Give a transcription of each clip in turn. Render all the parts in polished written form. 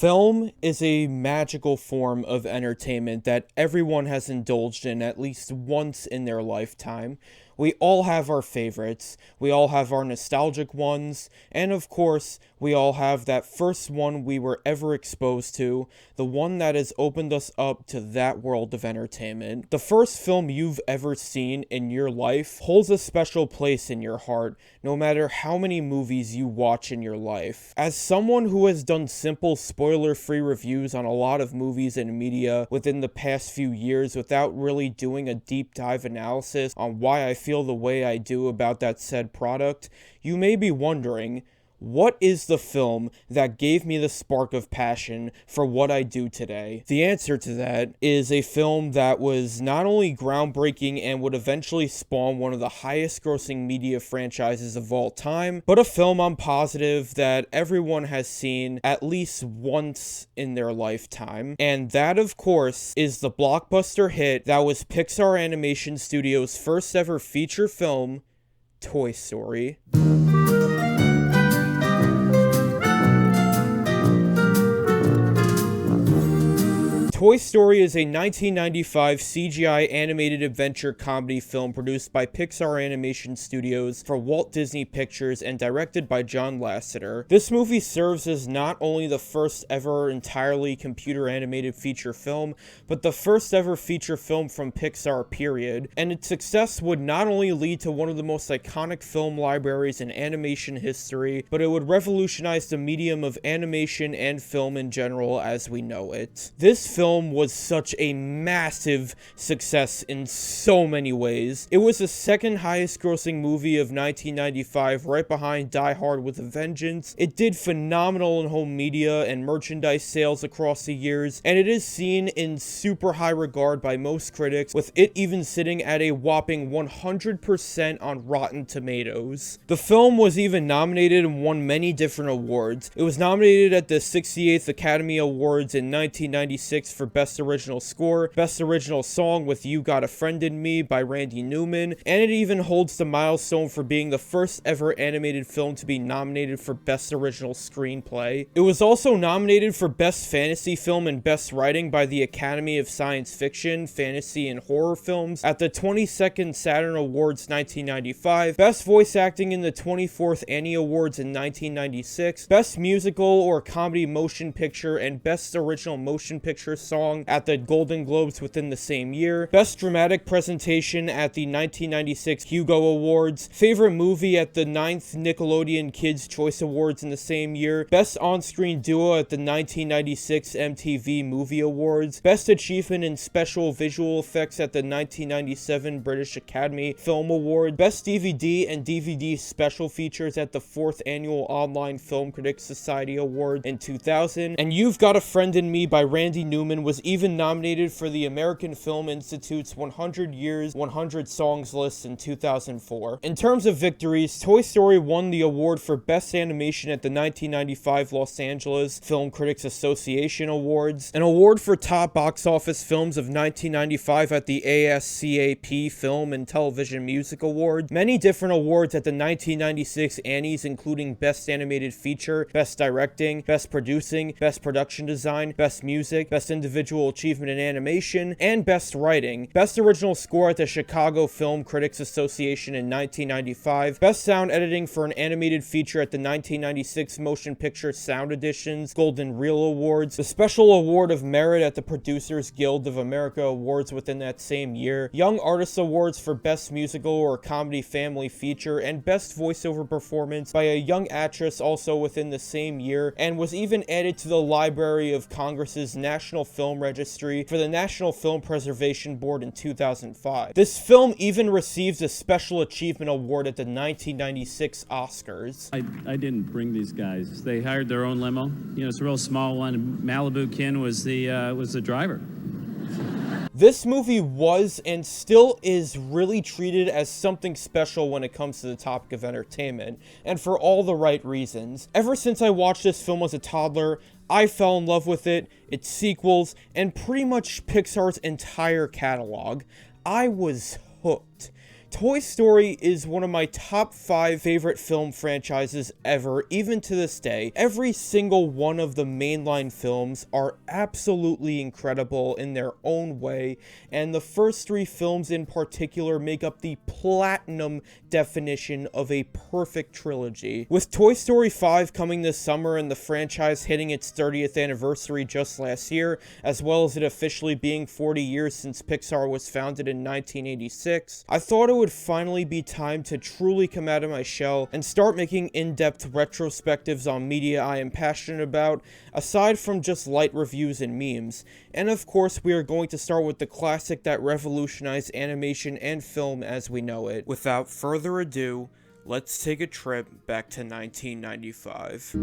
Film is a magical form of entertainment that everyone has indulged in at least once in their lifetime. We all have our favorites, we all have our nostalgic ones, and of course, we all have that first one we were ever exposed to, the one that has opened us up to that world of entertainment. The first film you've ever seen in your life holds a special place in your heart, no matter how many movies you watch in your life. As someone who has done simple spoiler-free reviews on a lot of movies and media within the past few years without really doing a deep dive analysis on why I feel the way I do about that said product, you may be wondering, what is the film that gave me the spark of passion for what I do today? The answer to that is a film that was not only groundbreaking and would eventually spawn one of the highest grossing media franchises of all time, but a film I'm positive that everyone has seen at least once in their lifetime. And that, of course, is the blockbuster hit that was Pixar Animation Studios' first ever feature film, Toy Story. Toy Story is a 1995 CGI animated adventure comedy film produced by Pixar Animation Studios for Walt Disney Pictures and directed by John Lasseter. This movie serves as not only the first ever entirely computer animated feature film, but the first ever feature film from Pixar, period, and its success would not only lead to one of the most iconic film libraries in animation history, but it would revolutionize the medium of animation and film in general as we know it. This film was such a massive success in so many ways. It was the second highest grossing movie of 1995, right behind Die Hard with a Vengeance. It did phenomenal in home media and merchandise sales across the years, and it is seen in super high regard by most critics, with it even sitting at a whopping 100% on Rotten Tomatoes. The film was even nominated and won many different awards. It was nominated at the 68th Academy Awards in 1996 for Best Original Score, Best Original Song with You Got a Friend in Me by Randy Newman, and it even holds the milestone for being the first ever animated film to be nominated for Best Original Screenplay. It was also nominated for Best Fantasy Film and Best Writing by the Academy of Science Fiction, Fantasy, and Horror Films at the 22nd Saturn Awards 1995, Best Voice Acting in the 24th Annie Awards in 1996, Best Musical or Comedy Motion Picture and Best Original Motion Picture Song at the Golden Globes within the same year, Best Dramatic Presentation at the 1996 Hugo Awards, Favorite Movie at the 9th Nickelodeon Kids' Choice Awards in the same year, Best On-Screen Duo at the 1996 MTV Movie Awards, Best Achievement in Special Visual Effects at the 1997 British Academy Film Award, Best DVD and DVD Special Features at the 4th Annual Online Film Critics Society Award in 2000, and You've Got a Friend in Me by Randy Newman was even nominated for the American Film Institute's 100 Years, 100 Songs list in 2004. In terms of victories, Toy Story won the award for Best Animation at the 1995 Los Angeles Film Critics Association Awards, an award for Top Box Office Films of 1995 at the ASCAP Film and Television Music Awards, many different awards at the 1996 Annies including Best Animated Feature, Best Directing, Best Producing, Best Production Design, Best Music, Best Individual Achievement in Animation, and Best Writing, Best Original Score at the Chicago Film Critics Association in 1995, Best Sound Editing for an Animated Feature at the 1996 Motion Picture Sound Editions Golden Reel Awards, the Special Award of Merit at the Producers Guild of America Awards within that same year, Young Artist Awards for Best Musical or Comedy Family Feature, and Best Voiceover Performance by a Young Actress also within the same year, and was even added to the Library of Congress's National Film Registry for the National Film Preservation Board in 2005. This film even received a Special Achievement Award at the 1996 Oscars. I didn't bring these guys. They hired their own limo. You know, it's a real small one. Malibu Ken was the driver. This movie was and still is really treated as something special when it comes to the topic of entertainment, and for all the right reasons. Ever since I watched this film as a toddler, I fell in love with it, its sequels, and pretty much Pixar's entire catalog. I was hooked. Toy Story is one of my top 5 favorite film franchises ever, even to this day. Every single one of the mainline films are absolutely incredible in their own way, and the first 3 films in particular make up the platinum definition of a perfect trilogy. With Toy Story 5 coming this summer and the franchise hitting its 30th anniversary just last year, as well as it officially being 40 years since Pixar was founded in 1986, I thought it would finally be time to truly come out of my shell and start making in-depth retrospectives on media I am passionate about, aside from just light reviews and memes. And of course, we are going to start with the classic that revolutionized animation and film as we know it. Without further ado, let's take a trip back to 1995.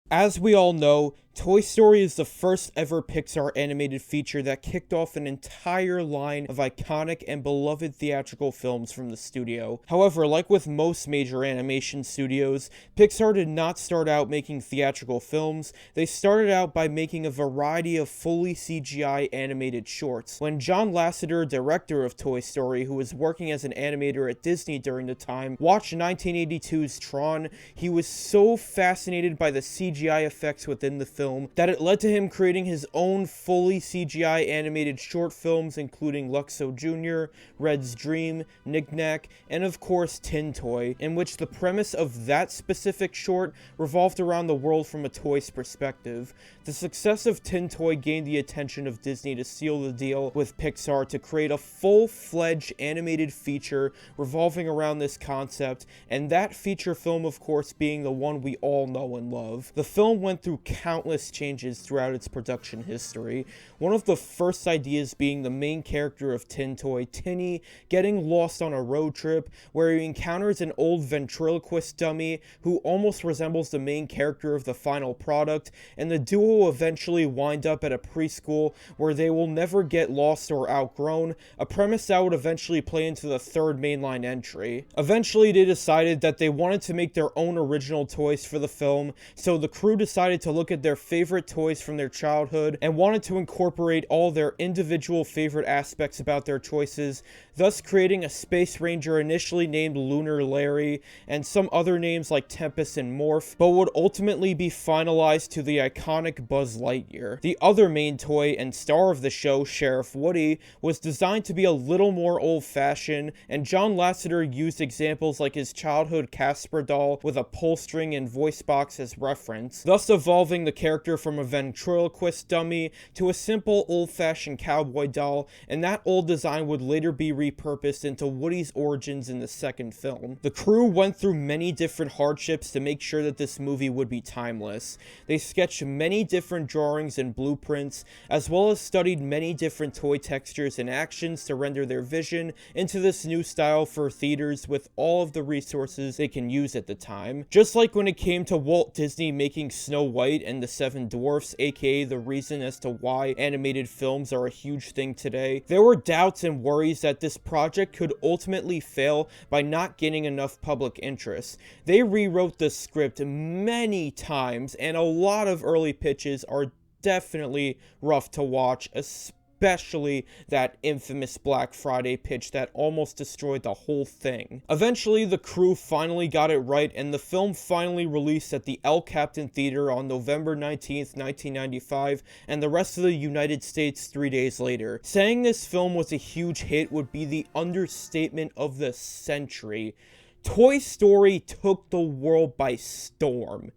As we all know, Toy Story is the first ever Pixar animated feature that kicked off an entire line of iconic and beloved theatrical films from the studio. However, like with most major animation studios, Pixar did not start out making theatrical films. They started out by making a variety of fully CGI animated shorts. When John Lasseter, director of Toy Story, who was working as an animator at Disney during the time, watched 1982's Tron, he was so fascinated by the CGI effects within the film that it led to him creating his own fully CGI animated short films, including Luxo Jr., Red's Dream, Knick Knack, and of course Tin Toy, in which the premise of that specific short revolved around the world from a toy's perspective. The success of Tin Toy gained the attention of Disney to seal the deal with Pixar to create a full-fledged animated feature revolving around this concept, and that feature film of course being the one we all know and love. The film went through countless changes throughout its production history, one of the first ideas being the main character of Tin Toy, Tinny, getting lost on a road trip where he encounters an old ventriloquist dummy who almost resembles the main character of the final product, and the duo eventually wind up at a preschool where they will never get lost or outgrown, a premise that would eventually play into the third mainline entry. Eventually they decided that they wanted to make their own original toys for the film, so the crew decided to look at their favorite toys from their childhood and wanted to incorporate all their individual favorite aspects about their choices, thus creating a Space Ranger initially named Lunar Larry and some other names like Tempest and Morph, but would ultimately be finalized to the iconic Buzz Lightyear. The other main toy and star of the show, Sheriff Woody, was designed to be a little more old-fashioned, and John Lasseter used examples like his childhood Casper doll with a pull string and voice box as reference, thus evolving the character from a ventriloquist dummy to a simple old-fashioned cowboy doll, and that old design would later be repurposed into Woody's origins in the second film. The crew went through many different hardships to make sure that this movie would be timeless. They sketched many different drawings and blueprints, as well as studied many different toy textures and actions to render their vision into this new style for theaters with all of the resources they can use at the time. Just like when it came to Walt Disney making Snow White and the Seven Dwarfs, aka the reason as to why animated films are a huge thing today, there were doubts and worries that this project could ultimately fail by not gaining enough public interest. They rewrote the script many times, and a lot of early pitches are definitely rough to watch, especially that infamous Black Friday pitch that almost destroyed the whole thing. Eventually, the crew finally got it right, and the film finally released at the El Capitan Theater on November 19th, 1995, and the rest of the United States 3 days later. Saying this film was a huge hit would be the understatement of the century. Toy Story took the world by storm.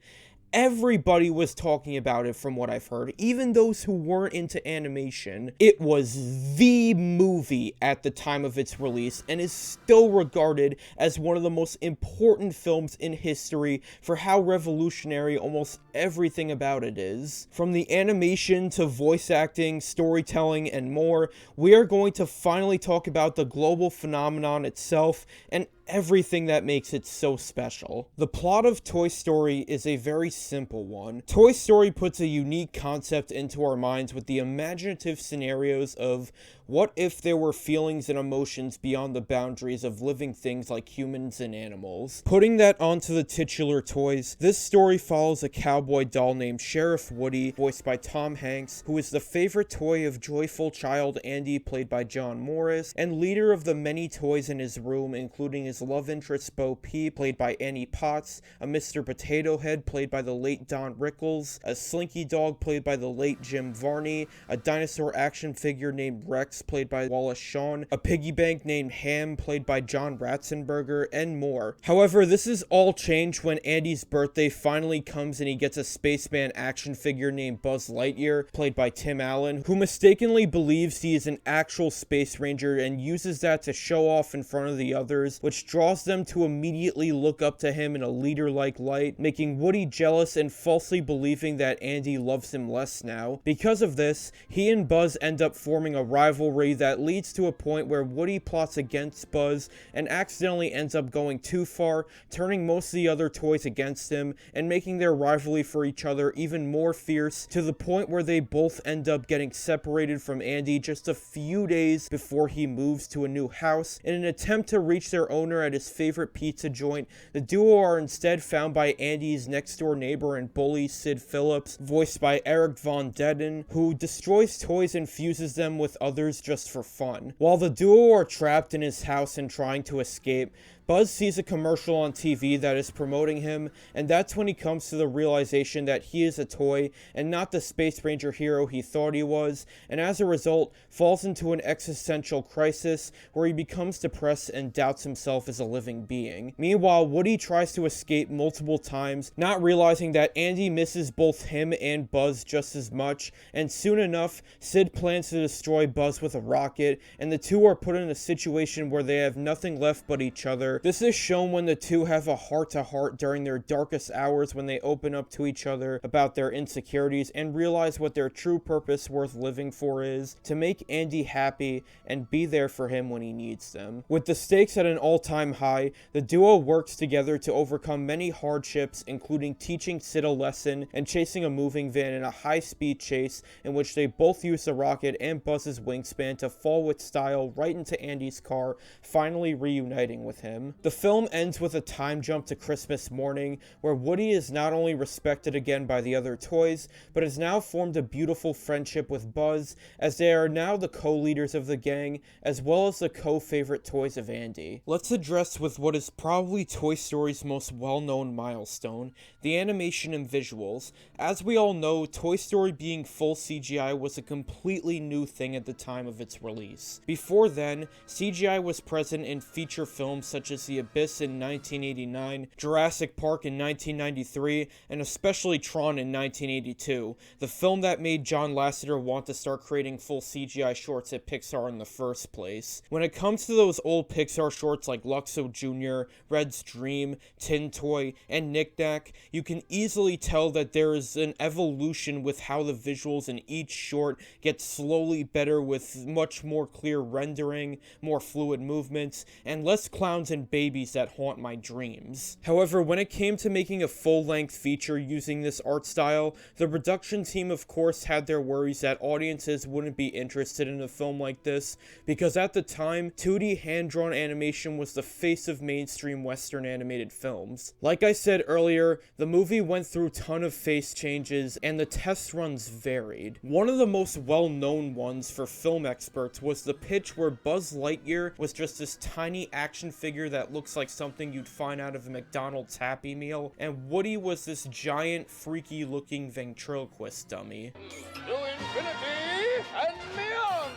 Everybody was talking about it from what I've heard, even those who weren't into animation. It was the movie at the time of its release and is still regarded as one of the most important films in history for how revolutionary almost everything about it is. From the animation to voice acting, storytelling, and more, we are going to finally talk about the global phenomenon itself and everything that makes it so special. The plot of Toy Story is a very simple one. Toy Story puts a unique concept into our minds with the imaginative scenarios of what if there were feelings and emotions beyond the boundaries of living things like humans and animals. Putting that onto the titular toys, this story follows a cowboy doll named Sheriff Woody, voiced by Tom Hanks, who is the favorite toy of joyful child Andy, played by John Morris, and leader of the many toys in his room, including his love interest Bo Peep, played by Annie Potts, a Mr. Potato Head, played by the late Don Rickles, a Slinky Dog, played by the late Jim Varney, a dinosaur action figure named Rex, played by Wallace Shawn, a piggy bank named Ham, played by John Ratzenberger, and more. However, this is all changed when Andy's birthday finally comes and he gets a spaceman action figure named Buzz Lightyear, played by Tim Allen, who mistakenly believes he is an actual space ranger and uses that to show off in front of the others, which draws them to immediately look up to him in a leader-like light, making Woody jealous and falsely believing that Andy loves him less now. Because of this, he and Buzz end up forming a rivalry that leads to a point where Woody plots against Buzz and accidentally ends up going too far, turning most of the other toys against him and making their rivalry for each other even more fierce, to the point where they both end up getting separated from Andy just a few days before he moves to a new house. In an attempt to reach their owner at his favorite pizza joint, the duo are instead found by Andy's next door neighbor and bully Sid Phillips, voiced by Eric Von Detten, who destroys toys and fuses them with others just for fun. While the duo are trapped in his house and trying to escape, Buzz sees a commercial on TV that is promoting him, and that's when he comes to the realization that he is a toy and not the Space Ranger hero he thought he was, and as a result, falls into an existential crisis where he becomes depressed and doubts himself as a living being. Meanwhile, Woody tries to escape multiple times, not realizing that Andy misses both him and Buzz just as much, and soon enough, Sid plans to destroy Buzz with a rocket, and the two are put in a situation where they have nothing left but each other. This is shown when the two have a heart-to-heart during their darkest hours, when they open up to each other about their insecurities and realize what their true purpose worth living for is: to make Andy happy and be there for him when he needs them. With the stakes at an all-time high, the duo works together to overcome many hardships, including teaching Sid a lesson and chasing a moving van in a high-speed chase in which they both use the rocket and Buzz's wingspan to fall with style right into Andy's car, finally reuniting with him. The film ends with a time jump to Christmas morning, where Woody is not only respected again by the other toys, but has now formed a beautiful friendship with Buzz, as they are now the co-leaders of the gang, as well as the co-favorite toys of Andy. Let's address with what is probably Toy Story's most well-known milestone, the animation and visuals. As we all know, Toy Story being full CGI was a completely new thing at the time of its release. Before then, CGI was present in feature films such as The Abyss in 1989, Jurassic Park in 1993, and especially Tron in 1982, the film that made John Lasseter want to start creating full CGI shorts at Pixar in the first place. When it comes to those old Pixar shorts like Luxo Jr., Red's Dream, Tin Toy, and Knick Knack, you can easily tell that there is an evolution with how the visuals in each short get slowly better, with much more clear rendering, more fluid movements, and less clowns and babies that haunt my dreams. However, when it came to making a full-length feature using this art style, the production team of course had their worries that audiences wouldn't be interested in a film like this, because at the time, 2D hand-drawn animation was the face of mainstream Western animated films. Like I said earlier, the movie went through a ton of face changes, and the test runs varied. One of the most well-known ones for film experts was the pitch where Buzz Lightyear was just this tiny action figure that looks like something you'd find out of a McDonald's Happy Meal, and Woody was this giant, freaky-looking ventriloquist dummy. To infinity and beyond!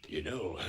You know,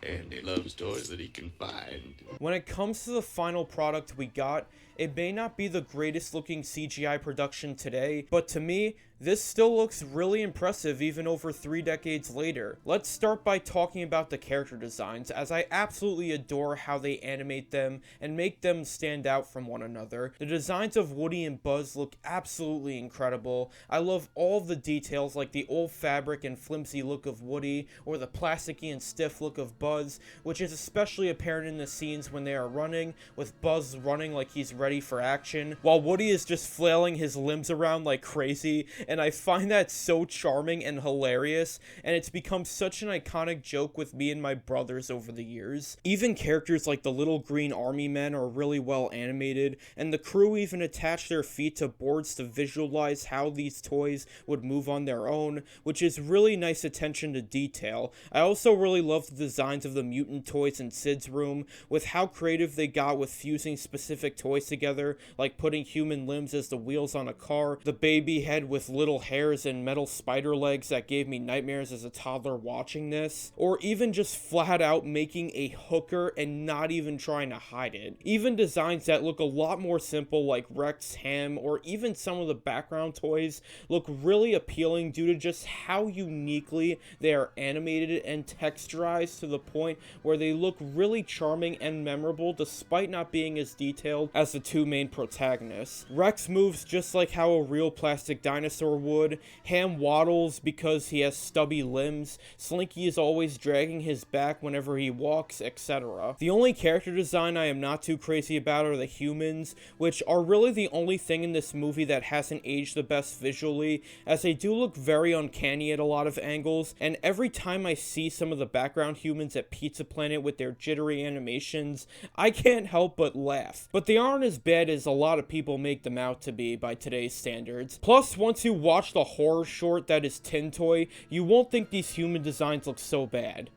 Andy loves toys that he can find. When it comes to the final product we got, It may not be the greatest looking CGI production today, but to me, this still looks really impressive even over 3 decades later. Let's start by talking about the character designs, as I absolutely adore how they animate them and make them stand out from one another. The designs of Woody and Buzz look absolutely incredible. I love all the details like the old fabric and flimsy look of Woody, or the plasticky and stiff look of Buzz, which is especially apparent in the scenes when they are running, with Buzz running like he's ready for action, while Woody is just flailing his limbs around like crazy, and I find that so charming and hilarious, and it's become such an iconic joke with me and my brothers over the years. Even characters like the little green army men are really well animated, and the crew even attach their feet to boards to visualize how these toys would move on their own, which is really nice attention to detail. I also really love the designs of the mutant toys in Sid's room, with how creative they got with fusing specific toys together, like putting human limbs as the wheels on a car, the baby head with little hairs and metal spider legs that gave me nightmares as a toddler watching this, or even just flat out making a hooker and not even trying to hide it. Even designs that look a lot more simple like Rex, Ham, or even some of the background toys look really appealing due to just how uniquely they are animated and texturized to the point where they look really charming and memorable despite not being as detailed as the two main protagonists. Rex moves just like how a real plastic dinosaur would, Ham waddles because he has stubby limbs, Slinky is always dragging his back whenever he walks, etc. The only character design I am not too crazy about are the humans, which are really the only thing in this movie that hasn't aged the best visually, as they do look very uncanny at a lot of angles, and every time I see some of the background humans at Pizza Planet with their jittery animations, I can't help but laugh. But they aren't as bad as a lot of people make them out to be by today's standards. Plus, once you watch the horror short that is Tin Toy, you won't think these human designs look so bad.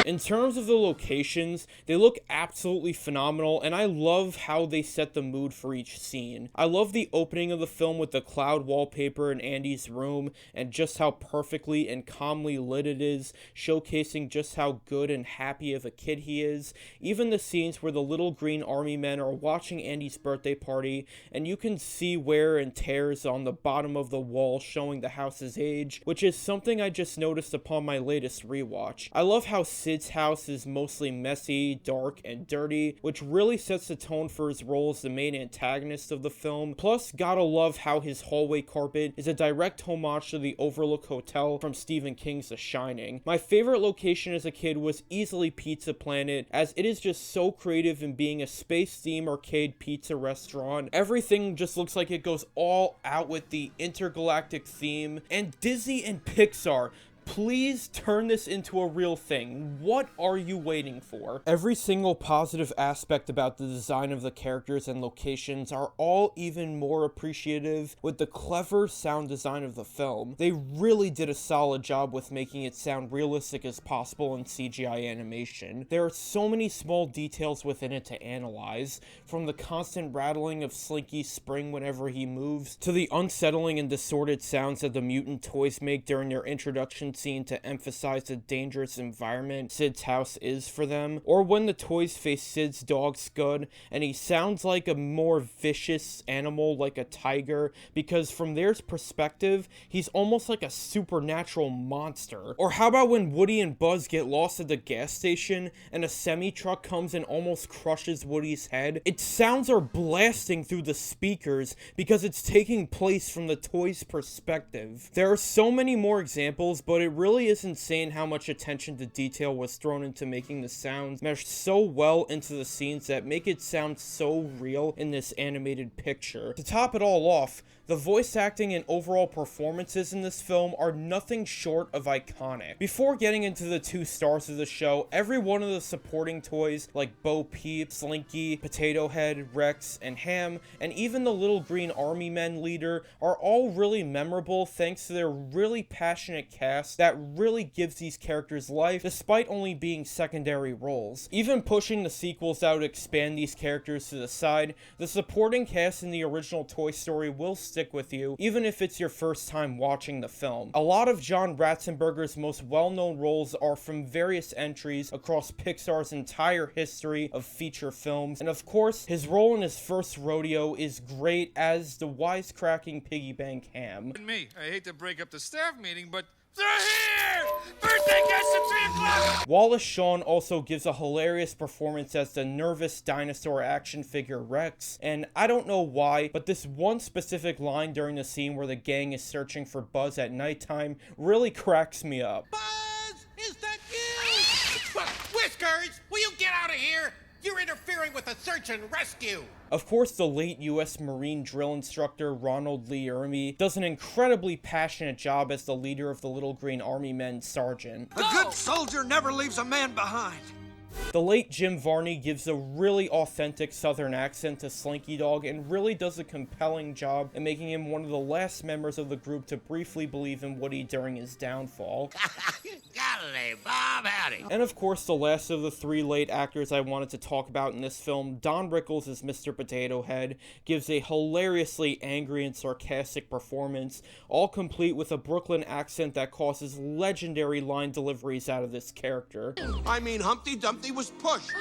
In terms of the locations, they look absolutely phenomenal, and I love how they set the mood for each scene. I love the opening of the film with the cloud wallpaper in Andy's room, and just how perfectly and calmly lit it is, showcasing just how good and happy of a kid he is. Even the scenes where the little green army men are watching Andy's birthday party, and you can see wear and tears on the bottom of the wall showing the house's age, which is something I just noticed upon my latest rewatch. I love how Sid's house is mostly messy, dark, and dirty, which really sets the tone for his role as the main antagonist of the film. Plus, gotta love how his hallway carpet is a direct homage to the Overlook Hotel from Stephen King's The Shining. My favorite location as a kid was easily Pizza Planet, as it is just so creative in being a space-themed arcade pizza restaurant. Everything just looks like it goes all out with the intergalactic theme, and Disney and Pixar, please turn this into a real thing. What are you waiting for? Every single positive aspect about the design of the characters and locations are all even more appreciative with the clever sound design of the film. They really did a solid job with making it sound realistic as possible in CGI animation. There are so many small details within it to analyze, from the constant rattling of Slinky's spring whenever he moves, to the unsettling and distorted sounds that the mutant toys make during their introduction scene to emphasize the dangerous environment Sid's house is for them, or when the toys face Sid's dog Scud and he sounds like a more vicious animal like a tiger, because from their perspective he's almost like a supernatural monster. Or how about when Woody and Buzz get lost at the gas station and a semi-truck comes and almost crushes Woody's head? Its sounds are blasting through the speakers because it's taking place from the toy's perspective. There are so many more examples, but it really is insane how much attention to detail was thrown into making the sounds mesh so well into the scenes that make it sound so real in this animated picture. To top it all off, the voice acting and overall performances in this film are nothing short of iconic. Before getting into the 2 stars of the show, every one of the supporting toys like Bo Peep, Slinky, Potato Head, Rex, and Ham, and even the little green army men leader are all really memorable thanks to their really passionate cast cast that really gives these characters life despite only being secondary roles. Even pushing the sequels out to expand these characters to the side, the supporting cast in the original Toy Story will stick with you even if it's your first time watching the film. A lot of John Ratzenberger's most well-known roles are from various entries across Pixar's entire history of feature films, and of course, his role in his first rodeo is great as the wisecracking piggy bank ham. Me, I hate to break up the staff meeting, but they're here! Birthday guests at 3 o'clock! Wallace Shawn also gives a hilarious performance as the nervous dinosaur action figure Rex, and I don't know why, but this one specific line during the scene where the gang is searching for Buzz at nighttime really cracks me up. Buzz, is that you? Whiskers, will you get out of here? You're interfering with a search and rescue. Of course, the late U.S. Marine drill instructor Ronald Lee Ermey does an incredibly passionate job as the leader of the Little Green Army Men Sergeant. A good soldier never leaves a man behind. The late Jim Varney gives a really authentic southern accent to Slinky Dog and really does a compelling job in making him one of the last members of the group to briefly believe in Woody during his downfall. Golly, Bob, howdy. And of course, the last of the three late actors I wanted to talk about in this film, Don Rickles as Mr. Potato Head, gives a hilariously angry and sarcastic performance, all complete with a Brooklyn accent that causes legendary line deliveries out of this character. I mean, Humpty Dumpty was pushed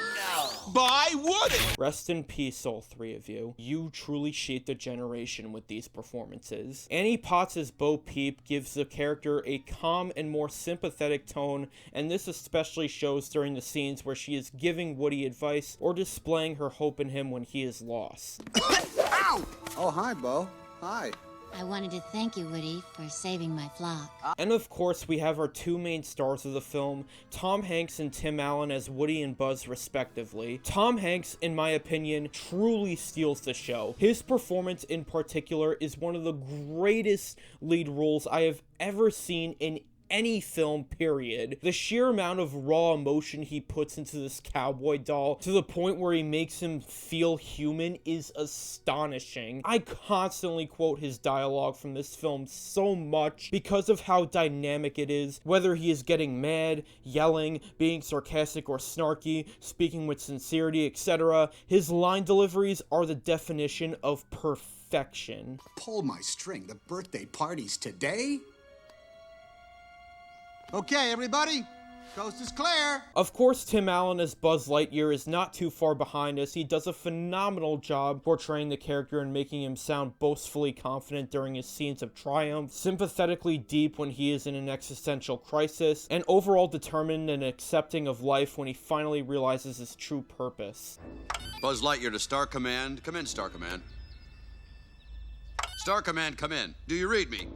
by Woody. Rest in peace, all three of you. You truly shaped a generation with these performances. Annie Potts as Bo Peep gives the character a calm and more sympathetic tone, and this especially shows during the scenes where she is giving Woody advice or displaying her hope in him when he is lost. Ow! Oh, hi, Bo. Hi. I wanted to thank you, Woody, for saving my flock. And of course, we have our two main stars of the film, Tom Hanks and Tim Allen as Woody and Buzz respectively. Tom Hanks, in my opinion, truly steals the show. His performance in particular is one of the greatest lead roles I have ever seen in any film, period. The sheer amount of raw emotion he puts into this cowboy doll to the point where he makes him feel human is astonishing. I constantly quote his dialogue from this film so much because of how dynamic it is, whether he is getting mad, yelling, being sarcastic or snarky, speaking with sincerity, etc. His line deliveries are the definition of perfection. Pull my string. The birthday party's today? Okay, everybody. Coast is clear. Of course, Tim Allen as Buzz Lightyear is not too far behind us. He does a phenomenal job portraying the character and making him sound boastfully confident during his scenes of triumph, sympathetically deep when he is in an existential crisis, and overall determined and accepting of life when he finally realizes his true purpose. Buzz Lightyear to Star Command. Come in, Star Command. Star Command, come in. Do you read me?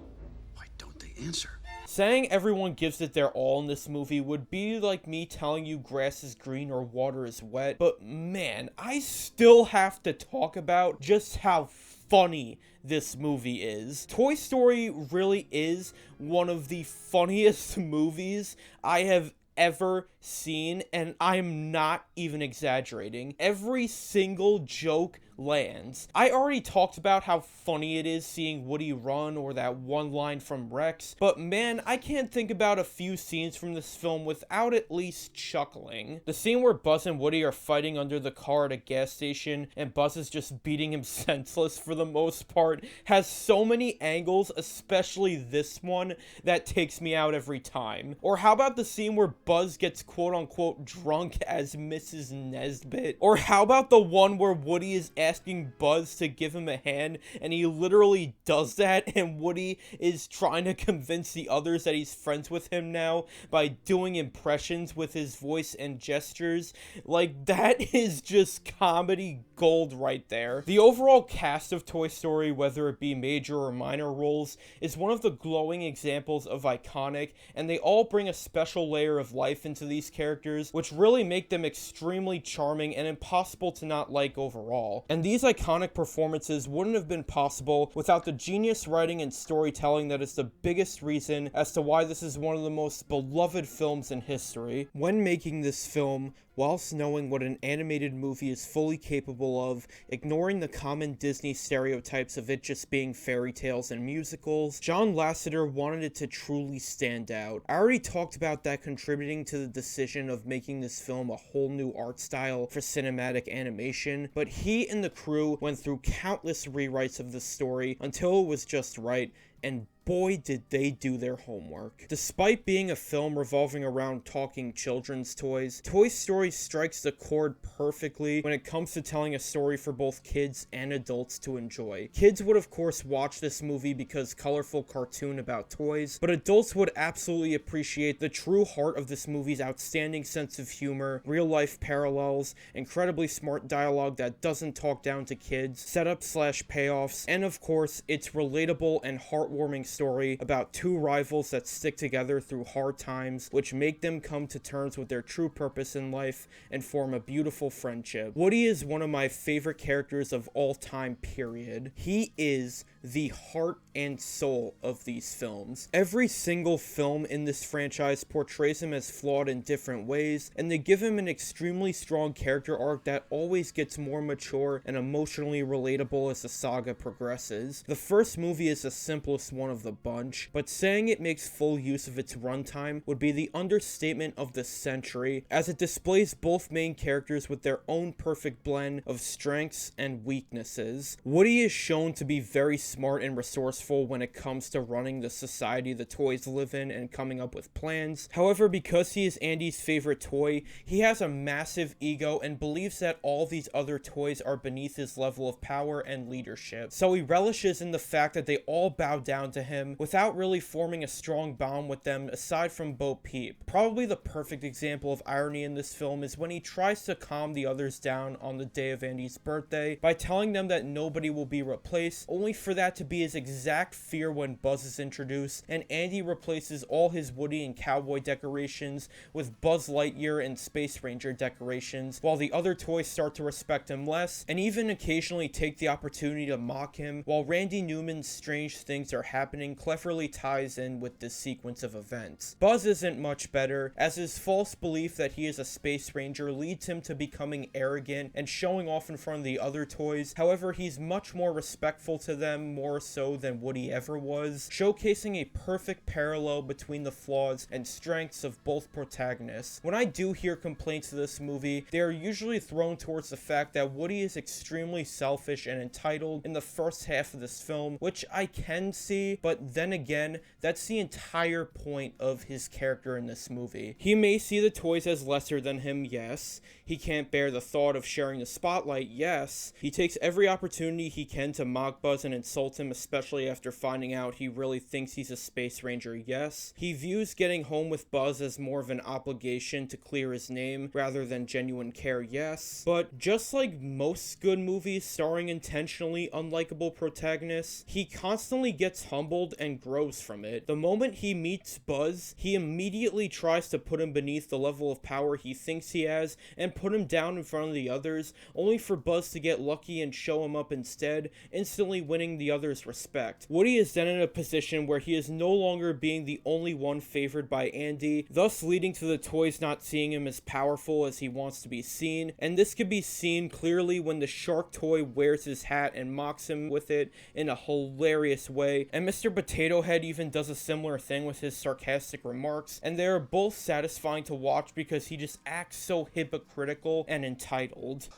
Why don't they answer? Saying everyone gives it their all in this movie would be like me telling you grass is green or water is wet, but man, I still have to talk about just how funny this movie is. Toy Story really is one of the funniest movies I have ever seen, and I'm not even exaggerating. Every single joke lands. I already talked about how funny it is seeing Woody run or that one line from Rex, but man, I can't think about a few scenes from this film without at least chuckling. The scene where Buzz and Woody are fighting under the car at a gas station and Buzz is just beating him senseless for the most part has so many angles, especially this one, that takes me out every time. Or how about the scene where Buzz gets quote-unquote drunk as Mrs. Nesbit? Or how about the one where Woody is asking Buzz to give him a hand and he literally does that and Woody is trying to convince the others that he's friends with him now by doing impressions with his voice and gestures? Like, that is just comedy gold right there. The overall cast of Toy Story, whether it be major or minor roles, is one of the glowing examples of iconic, and they all bring a special layer of life into these characters, which really make them extremely charming and impossible to not like overall. And these iconic performances wouldn't have been possible without the genius writing and storytelling that is the biggest reason as to why this is one of the most beloved films in history. When making this film, whilst knowing what an animated movie is fully capable of, ignoring the common Disney stereotypes of it just being fairy tales and musicals. John Lasseter wanted it to truly stand out. I already talked about that contributing to the decision of making this film a whole new art style for cinematic animation, but he and the crew went through countless rewrites of the story until it was just right, and boy did they do their homework. Despite being a film revolving around talking children's toys, Toy Story strikes the chord perfectly when it comes to telling a story for both kids and adults to enjoy. Kids would of course watch this movie because colorful cartoon about toys, but adults would absolutely appreciate the true heart of this movie's outstanding sense of humor, real life parallels, incredibly smart dialogue that doesn't talk down to kids, setup/payoffs, and of course its relatable and heartwarming story about two rivals that stick together through hard times, which make them come to terms with their true purpose in life and form a beautiful friendship. Woody is one of my favorite characters of all time, period. He is the heart and soul of these films. Every single film in this franchise portrays him as flawed in different ways, and they give him an extremely strong character arc that always gets more mature and emotionally relatable as the saga progresses. The first movie is the simplest one of the bunch, but saying it makes full use of its runtime would be the understatement of the century, as it displays both main characters with their own perfect blend of strengths and weaknesses. Woody is shown to be very smart and resourceful when it comes to running the society the toys live in and coming up with plans. However, because he is Andy's favorite toy, he has a massive ego and believes that all these other toys are beneath his level of power and leadership. So he relishes in the fact that they all bow down to him without really forming a strong bond with them aside from Bo Peep. Probably the perfect example of irony in this film is when he tries to calm the others down on the day of Andy's birthday by telling them that nobody will be replaced, only for that to be his exact fear when Buzz is introduced and Andy replaces all his Woody and cowboy decorations with Buzz Lightyear and Space Ranger decorations, while the other toys start to respect him less and even occasionally take the opportunity to mock him, while Randy Newman's Strange Things Are Happening cleverly ties in with this sequence of events. Buzz isn't much better, as his false belief that he is a Space Ranger leads him to becoming arrogant and showing off in front of the other toys. However, he's much more respectful to them, more so than Woody ever was, showcasing a perfect parallel between the flaws and strengths of both protagonists. When I do hear complaints of this movie, they are usually thrown towards the fact that Woody is extremely selfish and entitled in the first half of this film, which I can see, but then again, that's the entire point of his character in this movie. He may see the toys as lesser than him, yes. He can't bear the thought of sharing the spotlight, yes. He takes every opportunity he can to mock Buzz and insult him, especially after finding out he really thinks he's a Space Ranger, yes. He views getting home with Buzz as more of an obligation to clear his name rather than genuine care, yes. But just like most good movies starring intentionally unlikable protagonists, he constantly gets humbled and grows from it. The moment he meets Buzz, he immediately tries to put him beneath the level of power he thinks he has and put him down in front of the others, only for Buzz to get lucky and show him up instead, instantly winning the others' respect. Woody is then in a position where he is no longer being the only one favored by Andy, thus leading to the toys not seeing him as powerful as he wants to be seen, and this can be seen clearly when the shark toy wears his hat and mocks him with it in a hilarious way, and Mr. Potato Head even does a similar thing with his sarcastic remarks, and they are both satisfying to watch because he just acts so hypocritical and entitled.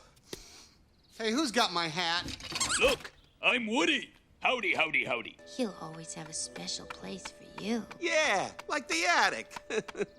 Hey, who's got my hat? Look, I'm Woody. Howdy, howdy, howdy. He'll always have a special place for you. Yeah, like the attic.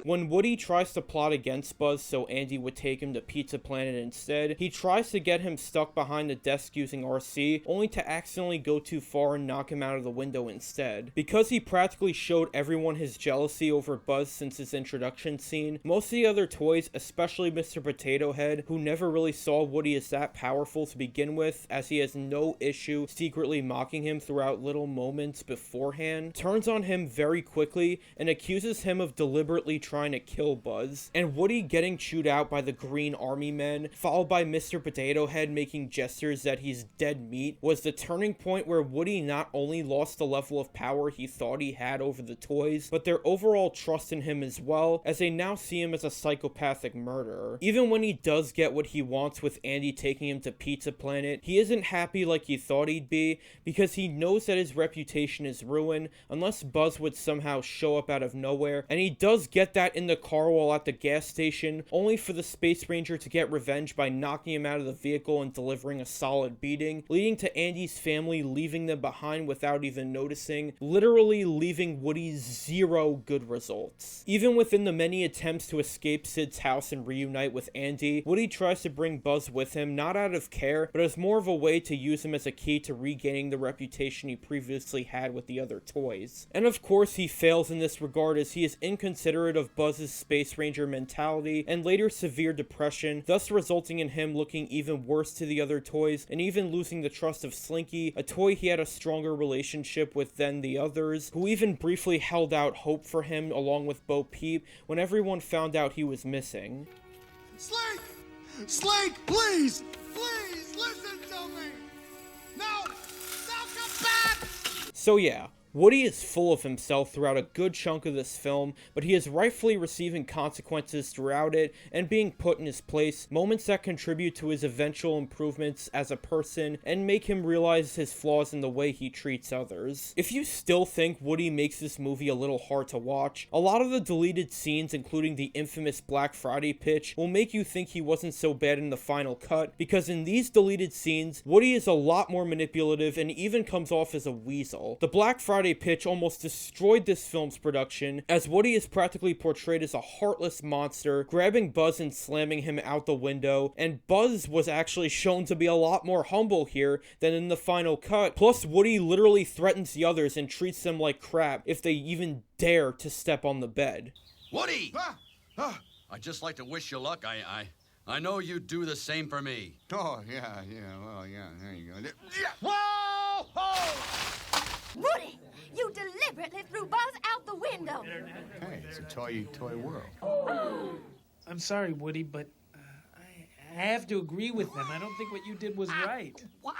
When Woody tries to plot against Buzz so Andy would take him to Pizza Planet instead, he tries to get him stuck behind the desk using RC, only to accidentally go too far and knock him out of the window instead. Because he practically showed everyone his jealousy over Buzz since his introduction scene, most of the other toys, especially Mr. Potato Head, who never really saw Woody as that powerful to begin with, as he has no issue secretly mocking him throughout little moments beforehand, turns on him very very quickly and accuses him of deliberately trying to kill Buzz, and Woody getting chewed out by the Green Army men, followed by Mr. Potato Head making gestures that he's dead meat, was the turning point where Woody not only lost the level of power he thought he had over the toys, but their overall trust in him as well, as they now see him as a psychopathic murderer. Even when he does get what he wants with Andy taking him to Pizza Planet, he isn't happy like he thought he'd be, because he knows that his reputation is ruined unless Buzz would somehow show up out of nowhere, and he does get that in the car while at the gas station, only for the Space Ranger to get revenge by knocking him out of the vehicle and delivering a solid beating, leading to Andy's family leaving them behind without even noticing, literally leaving Woody zero good results. Even within the many attempts to escape Sid's house and reunite with Andy, Woody tries to bring Buzz with him, not out of care, but as more of a way to use him as a key to regaining the reputation he previously had with the other toys. And of course he fails in this regard, as he is inconsiderate of Buzz's Space Ranger mentality and later severe depression, thus resulting in him looking even worse to the other toys and even losing the trust of Slinky, a toy he had a stronger relationship with than the others, who even briefly held out hope for him along with Bo Peep when everyone found out he was missing. Slink! Slink, please! Please, listen to me! No! No, come back! So yeah, Woody is full of himself throughout a good chunk of this film, but he is rightfully receiving consequences throughout it and being put in his place, moments that contribute to his eventual improvements as a person and make him realize his flaws in the way he treats others. If you still think Woody makes this movie a little hard to watch, a lot of the deleted scenes, including the infamous Black Friday pitch, will make you think he wasn't so bad in the final cut, because in these deleted scenes, Woody is a lot more manipulative and even comes off as a weasel. The Black Friday pitch almost destroyed this film's production, as Woody is practically portrayed as a heartless monster, grabbing Buzz and slamming him out the window, and Buzz was actually shown to be a lot more humble here than in the final cut. Plus, Woody literally threatens the others and treats them like crap if they even dare to step on the bed. Woody! I'd just like to wish you luck. I know you'd do the same for me. Oh, yeah, well, yeah, there you go. Whoa! Whoa! Woody, you deliberately threw Buzz out the window. Hey, it's a toy world. I'm sorry, Woody, but I have to agree with them. I don't think what you did was right. What?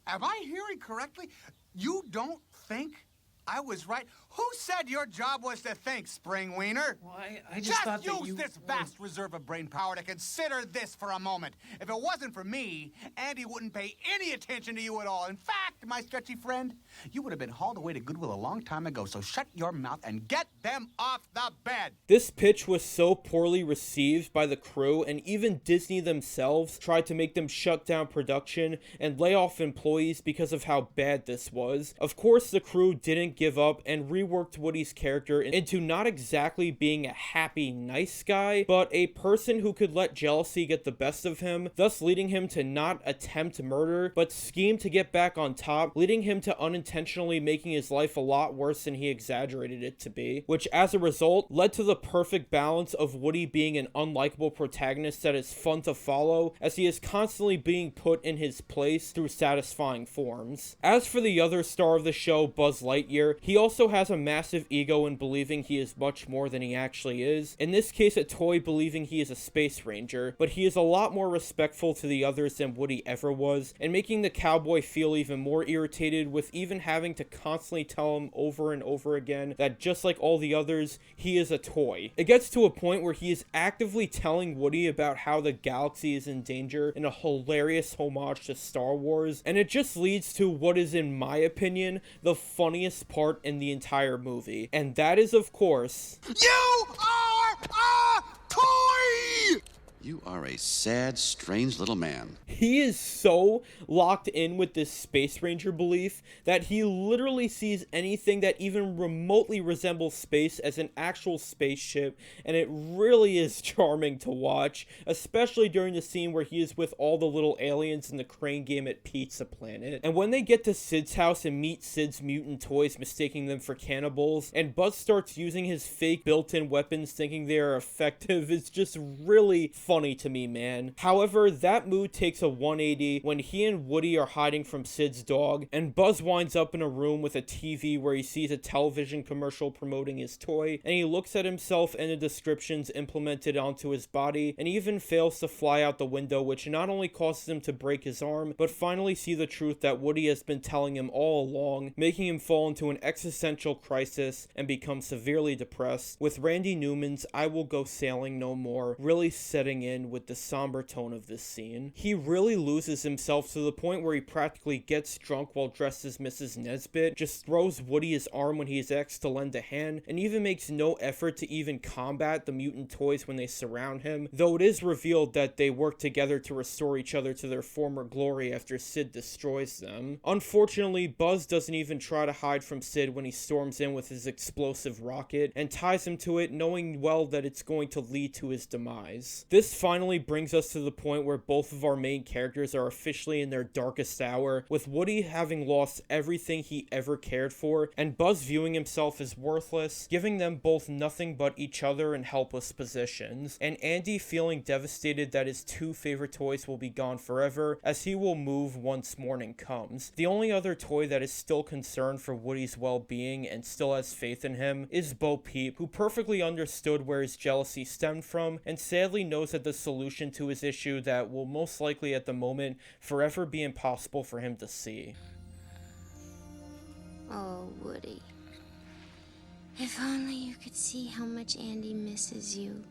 Am I hearing correctly? You don't think I was right? Who said your job was to think, Spring Wiener? Well, I just thought that use this vast reserve of brain power to consider this for a moment. If it wasn't for me, Andy wouldn't pay any attention to you at all. In fact, my sketchy friend, you would have been hauled away to Goodwill a long time ago, so shut your mouth and get them off the bed. This pitch was so poorly received by the crew, and even Disney themselves tried to make them shut down production and lay off employees because of how bad this was. Of course, the crew didn't give up and reworked Woody's character into not exactly being a happy, nice guy, but a person who could let jealousy get the best of him, thus leading him to not attempt murder, but scheme to get back on top, leading him to unintentionally making his life a lot worse than he exaggerated it to be, which as a result led to the perfect balance of Woody being an unlikable protagonist that is fun to follow, as he is constantly being put in his place through satisfying forms. As for the other star of the show, Buzz Lightyear, he also has a massive ego in believing he is much more than he actually is. In this case, a toy believing he is a space ranger, but he is a lot more respectful to the others than Woody ever was, and making the cowboy feel even more irritated with even having to constantly tell him over and over again that just like all the others, he is a toy. It gets to a point where he is actively telling Woody about how the galaxy is in danger in a hilarious homage to Star Wars, and it just leads to what is, in my opinion, the funniest part in the entire movie, and that is, of course, You are a toy! You are a sad, strange little man. he is so locked in with this Space Ranger belief that he literally sees anything that even remotely resembles space as an actual spaceship, and it really is charming to watch, especially during the scene where he is with all the little aliens in the crane game at Pizza Planet. And when they get to Sid's house and meet Sid's mutant toys mistaking them for cannibals, and Buzz starts using his fake built-in weapons thinking they are effective, it's just really fun funny to me, man. However, that mood takes a 180 when he and Woody are hiding from Sid's dog, and Buzz winds up in a room with a TV where he sees a television commercial promoting his toy, and he looks at himself and the descriptions implemented onto his body, and even fails to fly out the window, which not only causes him to break his arm, but finally see the truth that Woody has been telling him all along, making him fall into an existential crisis and become severely depressed, with Randy Newman's "I Will Go Sailing No More" really setting in with the somber tone of this scene. He really loses himself to the point where he practically gets drunk while dressed as Mrs. Nesbit, just throws Woody his arm when he is asked to lend a hand, and even makes no effort to even combat the mutant toys when they surround him, though it is revealed that they work together to restore each other to their former glory after Sid destroys them. Unfortunately, Buzz doesn't even try to hide from Sid when he storms in with his explosive rocket, and ties him to it, knowing well that it's going to lead to his demise. This finally brings us to the point where both of our main characters are officially in their darkest hour, with Woody having lost everything he ever cared for, and Buzz viewing himself as worthless, giving them both nothing but each other in helpless positions, and Andy feeling devastated that his two favorite toys will be gone forever, as he will move once morning comes. The only other toy that is still concerned for Woody's well-being and still has faith in him is Bo Peep, who perfectly understood where his jealousy stemmed from, and sadly knows that the solution to his issue that will most likely at the moment forever be impossible for him to see. Oh, Woody. If only you could see how much Andy misses you.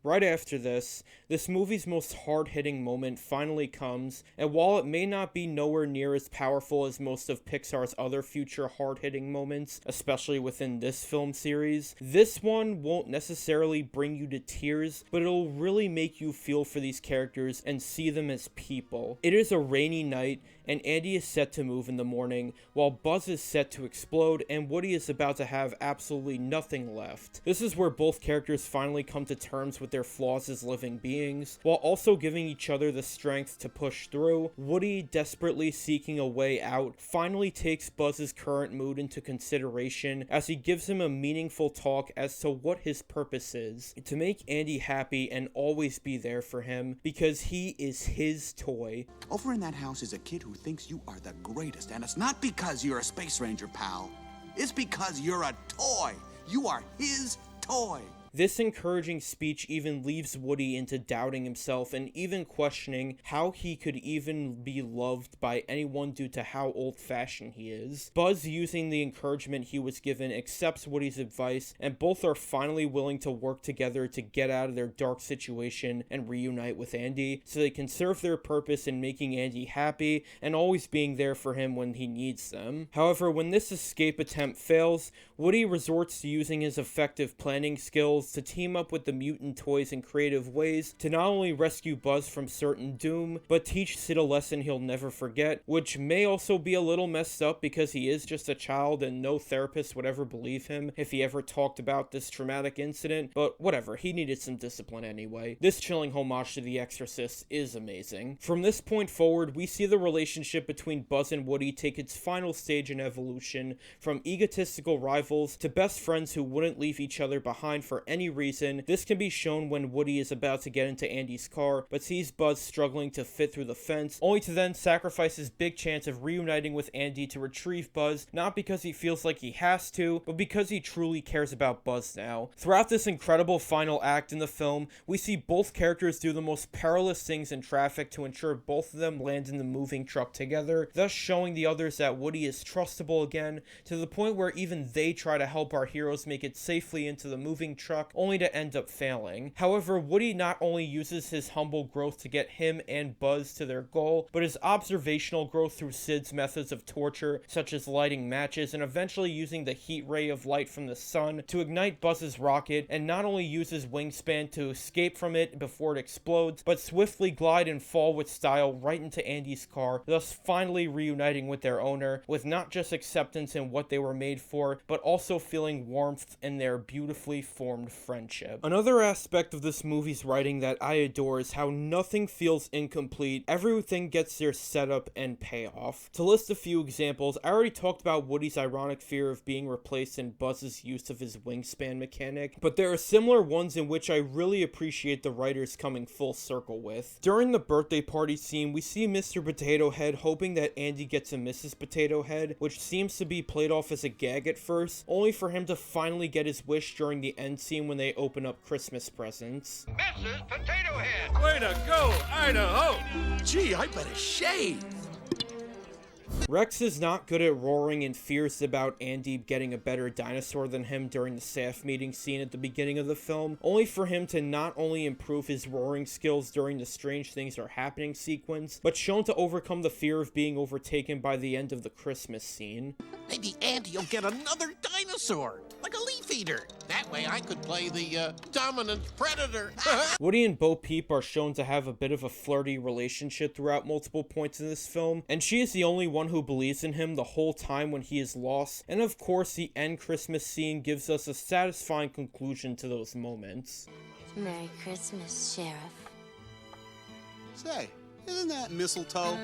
Right after this movie's most hard-hitting moment finally comes, and while it may not be nowhere near as powerful as most of Pixar's other future hard-hitting moments, especially within this film series, this one won't necessarily bring you to tears, but it'll really make you feel for these characters and see them as people. It is a rainy night, and Andy is set to move in the morning, while Buzz is set to explode, and Woody is about to have absolutely nothing left. This is where both characters finally come to terms with their flaws as living beings, while also giving each other the strength to push through. Woody, desperately seeking a way out, finally takes Buzz's current mood into consideration as he gives him a meaningful talk as to what his purpose is: to make Andy happy and always be there for him, because he is his toy. Over in that house is a kid who thinks you are the greatest, and it's not because you're a space ranger, pal. It's because you're a toy. You are his toy. This encouraging speech even leaves Woody into doubting himself and even questioning how he could even be loved by anyone due to how old-fashioned he is. Buzz, using the encouragement he was given, accepts Woody's advice, and both are finally willing to work together to get out of their dark situation and reunite with Andy, so they can serve their purpose in making Andy happy and always being there for him when he needs them. However, when this escape attempt fails, Woody resorts to using his effective planning skills to team up with the mutant toys in creative ways to not only rescue Buzz from certain doom, but teach Sid a lesson he'll never forget, which may also be a little messed up because he is just a child and no therapist would ever believe him if he ever talked about this traumatic incident, but whatever, he needed some discipline anyway. This chilling homage to The Exorcist is amazing. From this point forward, we see the relationship between Buzz and Woody take its final stage in evolution, from egotistical rivals to best friends who wouldn't leave each other behind for any reason. This can be shown when Woody is about to get into Andy's car, but sees Buzz struggling to fit through the fence, only to then sacrifice his big chance of reuniting with Andy to retrieve Buzz, not because he feels like he has to, but because he truly cares about Buzz now. Throughout this incredible final act in the film, we see both characters do the most perilous things in traffic to ensure both of them land in the moving truck together, thus showing the others that Woody is trustable again, to the point where even they try to help our heroes make it safely into the moving truck, only to end up failing. However, Woody not only uses his humble growth to get him and Buzz to their goal, but his observational growth through Sid's methods of torture, such as lighting matches and eventually using the heat ray of light from the sun to ignite Buzz's rocket, and not only use his wingspan to escape from it before it explodes, but swiftly glide and fall with style right into Andy's car, thus finally reuniting with their owner, with not just acceptance in what they were made for, but also feeling warmth in their beautifully formed beyond friendship. Another aspect of this movie's writing that I adore is how nothing feels incomplete. Everything gets their setup and payoff. To list a few examples, I already talked about Woody's ironic fear of being replaced and Buzz's use of his wingspan mechanic, but there are similar ones in which I really appreciate the writers coming full circle with. During the birthday party scene, we see Mr. Potato Head hoping that Andy gets a Mrs. Potato Head, which seems to be played off as a gag at first, only for him to finally get his wish during the end scene when they open up Christmas presents. Mrs. Potato Head! Way to go, Idaho! Gee, I better shave. Rex is not good at roaring and fears about Andy getting a better dinosaur than him during the staff meeting scene at the beginning of the film, only for him to not only improve his roaring skills during the Strange Things Are Happening sequence, but shown to overcome the fear of being overtaken by the end of the Christmas scene. Maybe Andy'll get another dinosaur, like a leaf eater. That way I could play the dominant predator. Woody and Bo Peep are shown to have a bit of a flirty relationship throughout multiple points in this film, and she is the only one who believes in him the whole time when he is lost, and of course the end Christmas scene gives us a satisfying conclusion to those moments. Merry Christmas, Sheriff. Say, isn't that mistletoe?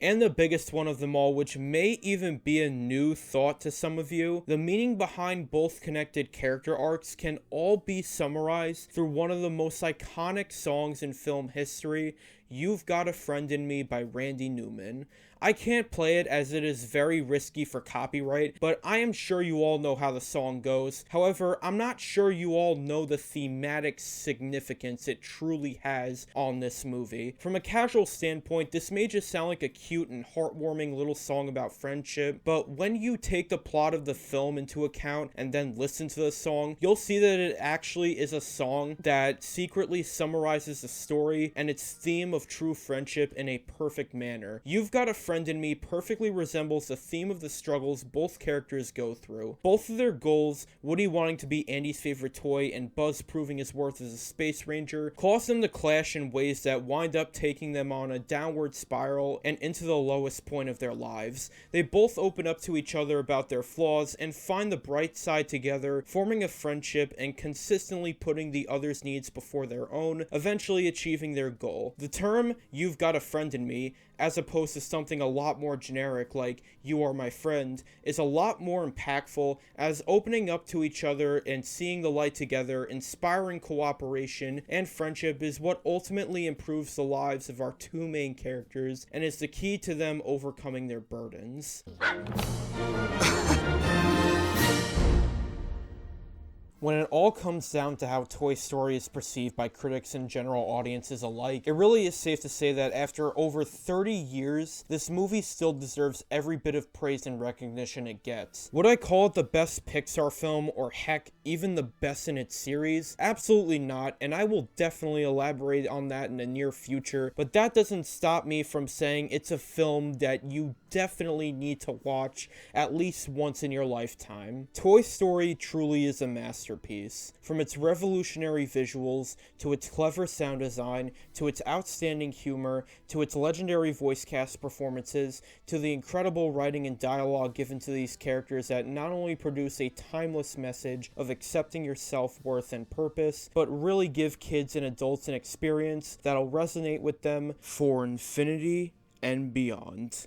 And the biggest one of them all, which may even be a new thought to some of you, the meaning behind both connected character arcs can all be summarized through one of the most iconic songs in film history, You've Got a Friend in Me by Randy Newman. I can't play it as it is very risky for copyright, but I am sure you all know how the song goes. However, I'm not sure you all know the thematic significance it truly has on this movie. From a casual standpoint, this may just sound like a cute and heartwarming little song about friendship, but when you take the plot of the film into account and then listen to the song, you'll see that it actually is a song that secretly summarizes the story and its theme of true friendship in a perfect manner. You've Got a Friend in Me perfectly resembles the theme of the struggles both characters go through. Both of their goals, Woody wanting to be Andy's favorite toy and Buzz proving his worth as a space ranger, cause them to clash in ways that wind up taking them on a downward spiral and into the lowest point of their lives. They both open up to each other about their flaws and find the bright side together, forming a friendship and consistently putting the other's needs before their own, eventually achieving their goal. The term, You've Got a Friend in Me, as opposed to something a lot more generic like you are my friend, is a lot more impactful, as opening up to each other and seeing the light together, inspiring cooperation and friendship is what ultimately improves the lives of our two main characters and is the key to them overcoming their burdens. When it all comes down to how Toy Story is perceived by critics and general audiences alike, it really is safe to say that after over 30 years, this movie still deserves every bit of praise and recognition it gets. Would I call it the best Pixar film, or heck, even the best in its series? Absolutely not, and I will definitely elaborate on that in the near future, but that doesn't stop me from saying it's a film that you definitely need to watch at least once in your lifetime. Toy Story truly is a masterpiece. From its revolutionary visuals, to its clever sound design, to its outstanding humor, to its legendary voice cast performances, to the incredible writing and dialogue given to these characters that not only produce a timeless message of accepting your self-worth and purpose, but really give kids and adults an experience that'll resonate with them for infinity and beyond.